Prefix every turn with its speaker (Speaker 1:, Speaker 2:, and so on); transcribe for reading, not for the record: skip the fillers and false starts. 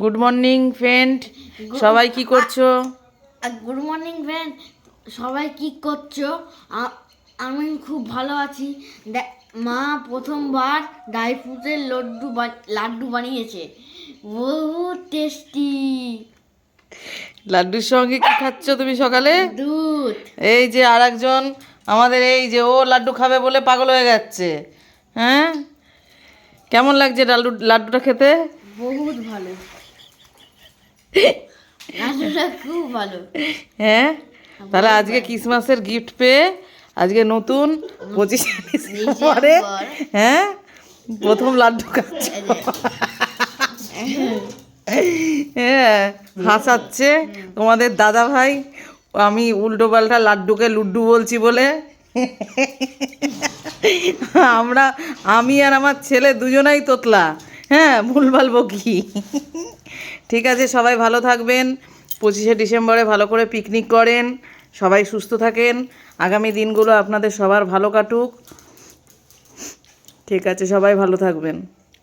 Speaker 1: Good morning friend, সবাই কি করছো?
Speaker 2: গুড মর্নিং ফ্রেন্ড, সবাই কি করছো? আমি খুব ভালো আছি। মা প্রথমবার ড্রাই ফ্রুটের লাড্ডু বানিয়েছে, বহুত টেস্টি।
Speaker 1: লাড্ডুর সঙ্গে কি খাচ্ছ তুমি সকালে?
Speaker 2: দুধ।
Speaker 1: এই যে আর একজন আমাদের, এই যে ও লাড্ডু খাবে বলে পাগল হয়ে যাচ্ছে। হ্যাঁ, কেমন লাগছে লাড্ডুটা খেতে?
Speaker 2: বহুত ভালো, লাড্ডুটা খুব ভালো।
Speaker 1: হ্যাঁ, তাহলে আজকে ক্রিসমাসের গিফট পেয়ে আজকে নতুন 25শে ডিসেম্বরে হ্যাঁ প্রথম লাড্ডু খাচ্ছে। হ্যাঁ, হাসাচ্ছে তোমাদের দাদা ভাই। আমি উল্টো পাল্টা লাড্ডুকে লুড্ডু বলছি বলে আমি আর আমার ছেলে দুজনাই তোতলা। হ্যাঁ, ভুলভাল বকি। ঠিক আছে, সবাই ভালো থাকবেন। 25শে ডিসেম্বরে ভালো করে পিকনিক করেন, সবাই সুস্থ থাকেন, আগামী দিনগুলো আপনাদের সবার ভালো কাটুক। ঠিক আছে, সবাই ভালো থাকবেন।